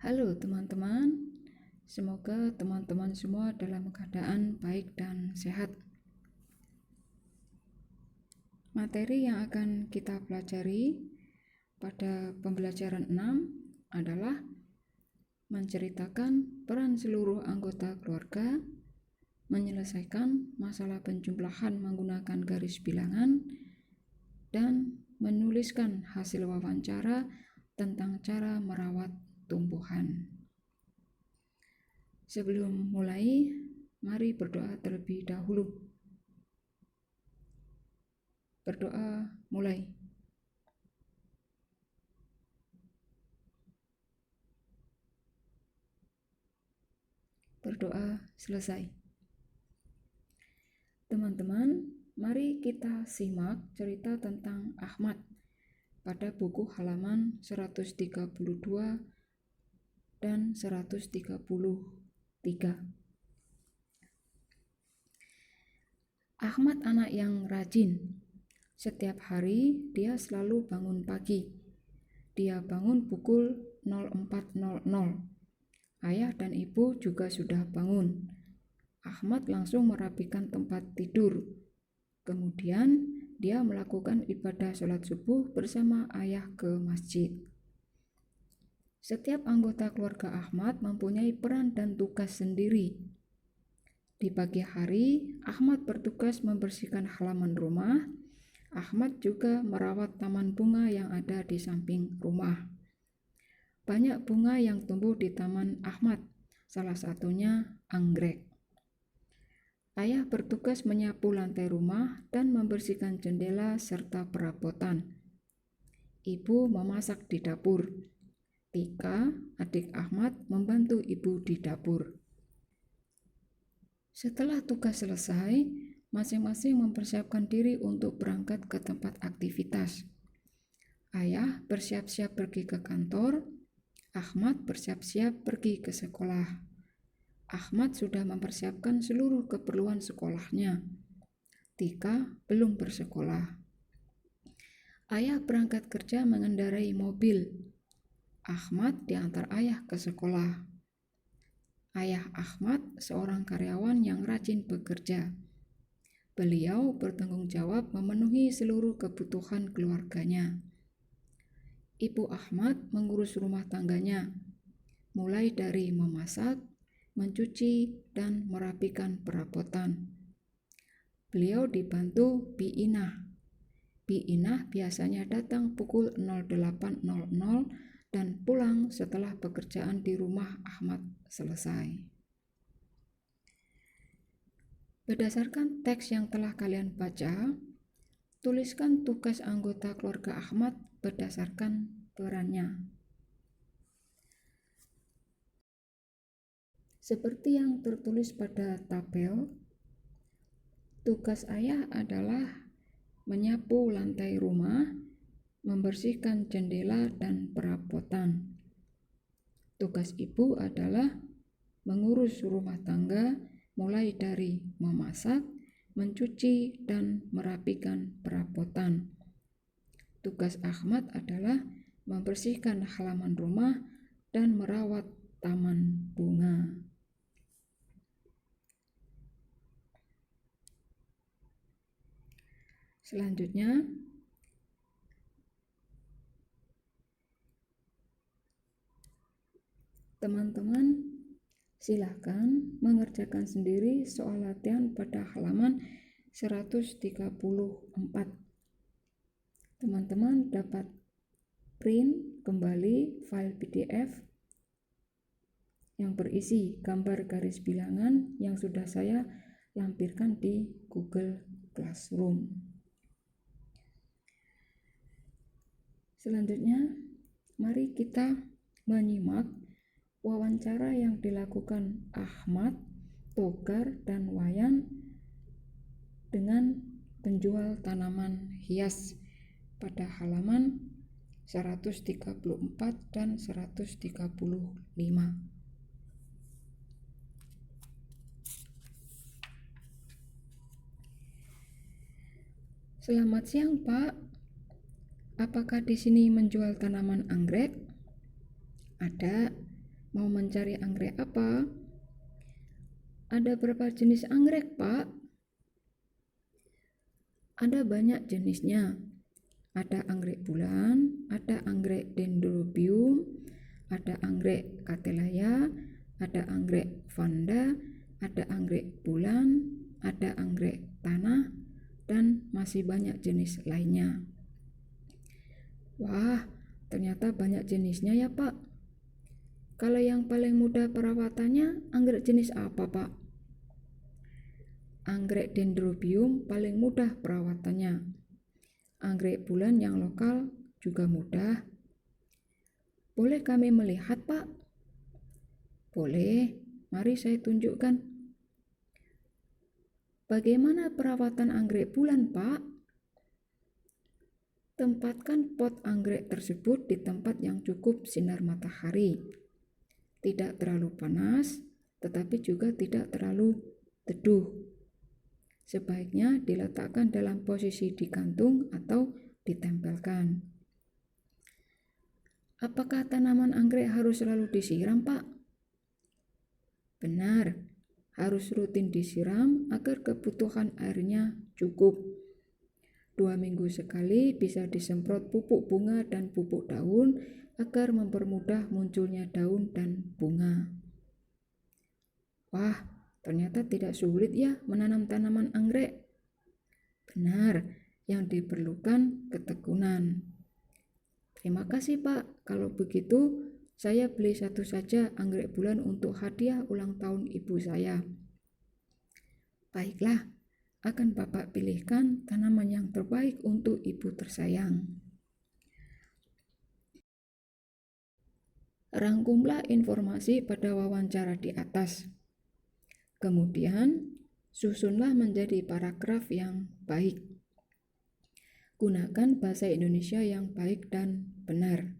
Halo teman-teman, semoga teman-teman semua dalam keadaan baik dan sehat. Materi yang akan kita pelajari pada pembelajaran 6 adalah menceritakan peran seluruh anggota keluarga, menyelesaikan masalah penjumlahan menggunakan garis bilangan, dan menuliskan hasil wawancara tentang cara merawat tumbuhan. Sebelum mulai, mari berdoa terlebih dahulu. Berdoa mulai. Berdoa selesai. Teman-teman, mari kita simak cerita tentang Ahmad pada buku halaman 132 dan 133. Ahmad anak yang rajin. Setiap hari dia selalu bangun pagi. Dia bangun pukul 04.00. Ayah dan ibu juga sudah bangun. Ahmad langsung merapikan tempat tidur. Kemudian dia melakukan ibadah sholat subuh bersama ayah ke masjid. Setiap anggota keluarga Ahmad mempunyai peran dan tugas sendiri. Di pagi hari, Ahmad bertugas membersihkan halaman rumah. Ahmad juga merawat taman bunga yang ada di samping rumah. Banyak bunga yang tumbuh di taman Ahmad, salah satunya anggrek. Ayah bertugas menyapu lantai rumah dan membersihkan jendela serta perabotan. Ibu memasak di dapur. Tika, adik Ahmad, membantu ibu di dapur. Setelah tugas selesai, masing-masing mempersiapkan diri untuk berangkat ke tempat aktivitas. Ayah bersiap-siap pergi ke kantor. Ahmad bersiap-siap pergi ke sekolah. Ahmad sudah mempersiapkan seluruh keperluan sekolahnya. Tika belum bersekolah. Ayah berangkat kerja mengendarai mobil. Ahmad diantar ayah ke sekolah. Ayah Ahmad seorang karyawan yang rajin bekerja. Beliau bertanggung jawab memenuhi seluruh kebutuhan keluarganya. Ibu Ahmad mengurus rumah tangganya, mulai dari memasak, mencuci, dan merapikan perabotan. Beliau dibantu Bi Inah. Bi Inah biasanya datang pukul 08.00 dan pulang setelah pekerjaan di rumah Ahmad selesai. Berdasarkan teks yang telah kalian baca, tuliskan tugas anggota keluarga Ahmad berdasarkan perannya. Seperti yang tertulis pada tabel, tugas ayah adalah menyapu lantai rumah, membersihkan jendela dan perabotan. Tugas ibu adalah mengurus rumah tangga, mulai dari memasak, mencuci, dan merapikan perabotan. Tugas Ahmad adalah membersihkan halaman rumah dan merawat taman bunga. Selanjutnya, teman-teman silakan mengerjakan sendiri soal latihan pada halaman 134. Teman-teman dapat print kembali file PDF yang berisi gambar garis bilangan yang sudah saya lampirkan di Google Classroom. Selanjutnya, mari kita menyimak wawancara yang dilakukan Ahmad, Togar, dan Wayan dengan penjual tanaman hias pada halaman 134 dan 135. Selamat siang, Pak. Apakah di sini menjual tanaman anggrek? Ada. Mau mencari anggrek apa? Ada berapa jenis anggrek, Pak? Ada banyak jenisnya. Ada anggrek bulan, ada anggrek dendrobium, ada anggrek Cattleya, ada anggrek vanda, ada anggrek bulan, ada anggrek tanah, dan masih banyak jenis lainnya. Wah, ternyata banyak jenisnya ya, Pak. Kalau yang paling mudah perawatannya, anggrek jenis apa, Pak? Anggrek dendrobium paling mudah perawatannya. Anggrek bulan yang lokal juga mudah. Boleh kami melihat, Pak? Boleh, mari saya tunjukkan. Bagaimana perawatan anggrek bulan, Pak? Tempatkan pot anggrek tersebut di tempat yang cukup sinar matahari. Tidak terlalu panas, tetapi juga tidak terlalu teduh. Sebaiknya diletakkan dalam posisi digantung atau ditempelkan. Apakah tanaman anggrek harus selalu disiram, Pak? Benar, harus rutin disiram agar kebutuhan airnya cukup. 2 minggu sekali bisa disemprot pupuk bunga dan pupuk daun agar mempermudah munculnya daun dan bunga. Wah, ternyata tidak sulit ya menanam tanaman anggrek. Benar, yang diperlukan ketekunan. Terima kasih, Pak. Kalau begitu, saya beli satu saja anggrek bulan untuk hadiah ulang tahun ibu saya. Baiklah, akan Bapak pilihkan tanaman yang terbaik untuk ibu tersayang. Rangkumlah informasi pada wawancara di atas. Kemudian, susunlah menjadi paragraf yang baik. Gunakan bahasa Indonesia yang baik dan benar.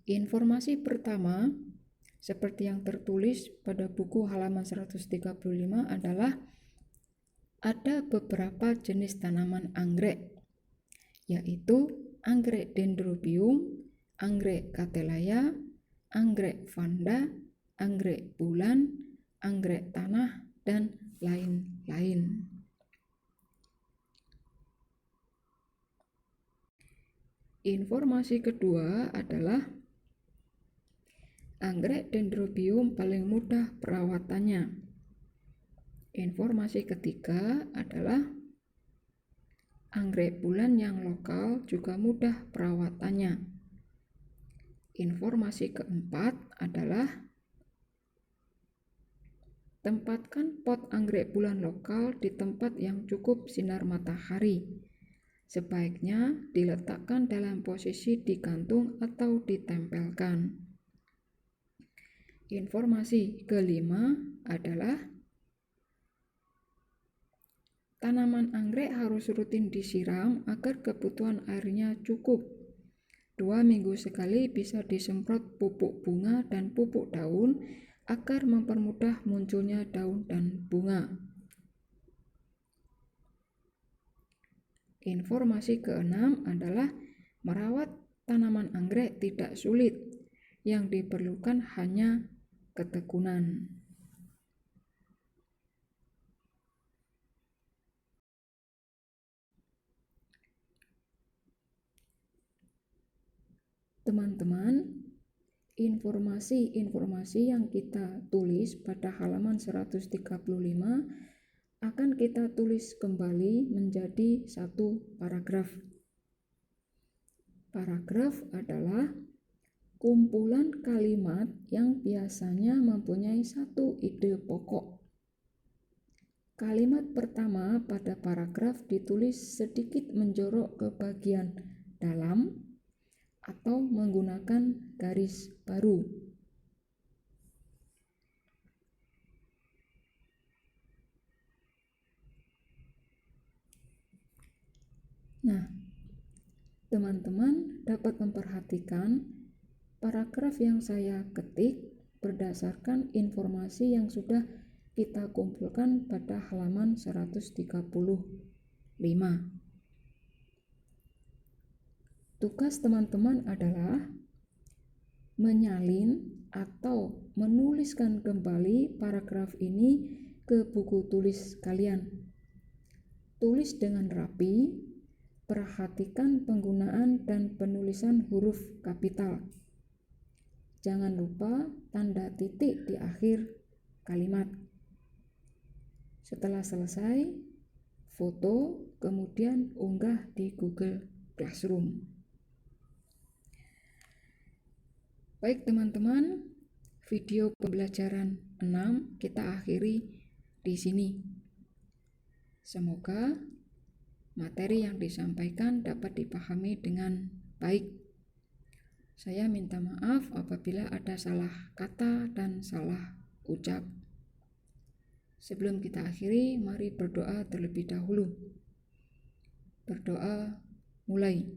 Informasi pertama, seperti yang tertulis pada buku halaman 135 adalah ada beberapa jenis tanaman anggrek, yaitu anggrek dendrobium, anggrek Cattleya, anggrek vanda, anggrek bulan, anggrek tanah, dan lain-lain. Informasi kedua adalah anggrek dendrobium paling mudah perawatannya. Informasi ketiga adalah anggrek bulan yang lokal juga mudah perawatannya. Informasi keempat adalah tempatkan pot anggrek bulan lokal di tempat yang cukup sinar matahari. Sebaiknya diletakkan dalam posisi digantung atau ditempelkan. Informasi kelima adalah tanaman anggrek harus rutin disiram agar kebutuhan airnya cukup. 2 minggu sekali bisa disemprot pupuk bunga dan pupuk daun agar mempermudah munculnya daun dan bunga. Informasi keenam adalah merawat tanaman anggrek tidak sulit, yang diperlukan hanya ketekunan. Teman-teman, informasi-informasi yang kita tulis pada halaman 135 akan kita tulis kembali menjadi satu paragraf. Paragraf adalah kumpulan kalimat yang biasanya mempunyai satu ide pokok. Kalimat pertama pada paragraf ditulis sedikit menjorok ke bagian dalam atau menggunakan garis baru. Nah, teman-teman dapat memperhatikan paragraf yang saya ketik berdasarkan informasi yang sudah kita kumpulkan pada halaman 135. Tugas teman-teman adalah menyalin atau menuliskan kembali paragraf ini ke buku tulis kalian. Tulis dengan rapi, perhatikan penggunaan dan penulisan huruf kapital. Jangan lupa tanda titik di akhir kalimat. Setelah selesai, foto, kemudian unggah di Google Classroom. Baik teman-teman, video pembelajaran 6 kita akhiri di sini. Semoga materi yang disampaikan dapat dipahami dengan baik. Saya minta maaf apabila ada salah kata dan salah ucap. Sebelum kita akhiri, mari berdoa terlebih dahulu. Berdoa mulai.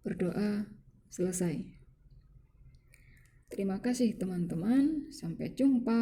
Berdoa selesai. Terima kasih teman-teman, sampai jumpa.